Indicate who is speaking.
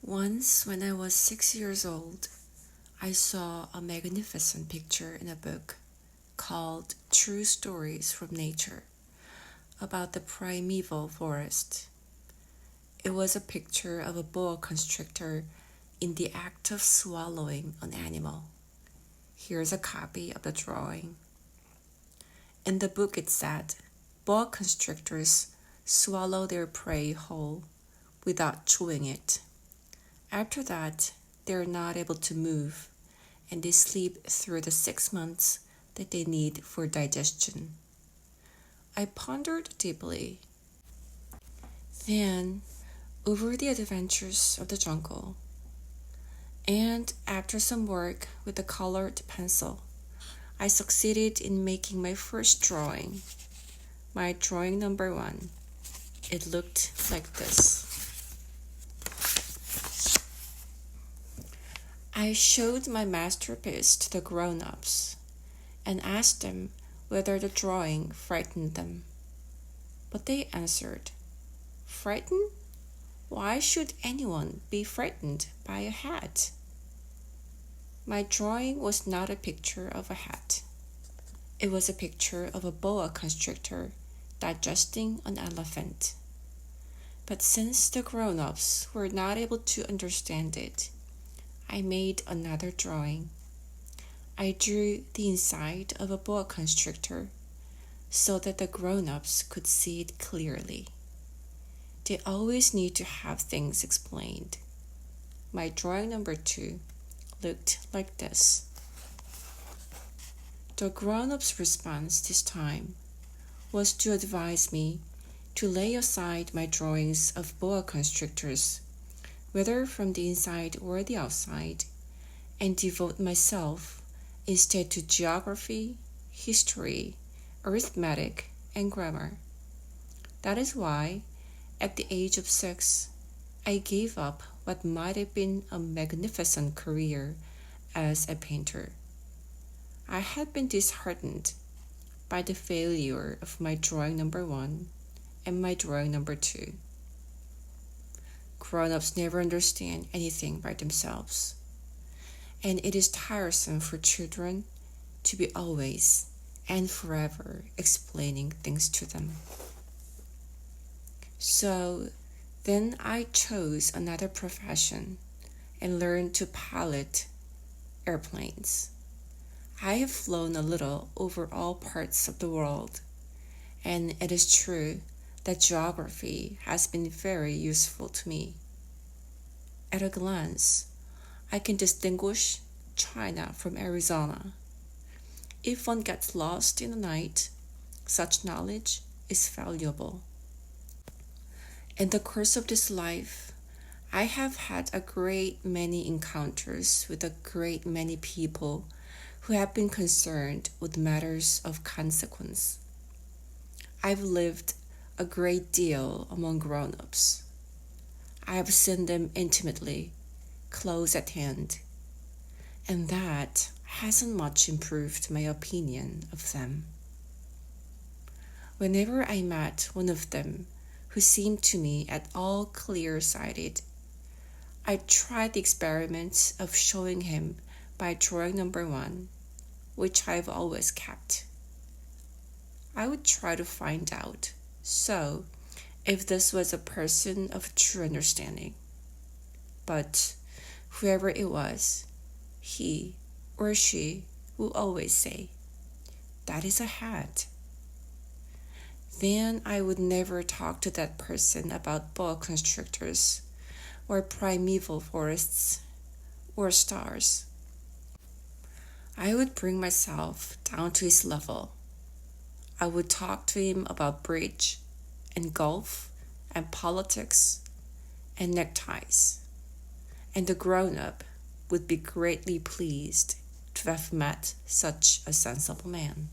Speaker 1: Once, when I was 6 years old, I saw a magnificent picture in a book called True Stories from Nature about the primeval forest. It was a picture of a boa constrictor in the act of swallowing an animal. Here's a copy of the drawing. In the book it said, boa constrictors swallow their prey whole without chewing it. After that, they are not able to move, and they sleep through the 6 months that they need for digestion. I pondered deeply. Then, over the adventures of the jungle, and after some work with a colored pencil, I succeeded in making my first drawing. My drawing number 1. It looked like this. I showed my masterpiece to the grown-ups and asked them whether the drawing frightened them. But they answered, "Frightened? Why should anyone be frightened by a hat?" My drawing was not a picture of a hat. It was a picture of a boa constrictor digesting an elephant. But since the grown-ups were not able to understand it, I made another drawing. I drew the inside of a boa constrictor so that the grown-ups could see it clearly. They always need to have things explained. My drawing number 2 looked like this. The grown-ups' response this time was to advise me to lay aside my drawings of boa constrictors, whether from the inside or the outside, and devote myself instead to geography, history, arithmetic, and grammar. That is why, at the age of 6, I gave up what might have been a magnificent career as a painter. I had been disheartened by the failure of my drawing number 1 and my drawing number 2. Grown-ups never understand anything by themselves, and it is tiresome for children to be always and forever explaining things to them. So then I chose another profession and learned to pilot airplanes. I have flown a little over all parts of the world, and it is true that geography has been very useful to me. At a glance, I can distinguish China from Arizona. If one gets lost in the night, such knowledge is valuable. In the course of this life, I have had a great many encounters with a great many people who have been concerned with matters of consequence. I've lived a great deal among grown-ups. I have seen them intimately, close at hand, and that hasn't much improved my opinion of them. Whenever I met one of them who seemed to me at all clear-sighted, I tried the experiment of showing him by drawing number 1, which I've always kept. I would try to find out, if this was a person of true understanding. But whoever it was, he or she will always say, "That is a hat." Then I would never talk to that person about boa constrictors, or primeval forests, or stars. I would bring myself down to his level. I would talk to him about bridge, and golf, and politics, and neckties, and the grown-up would be greatly pleased to have met such a sensible man.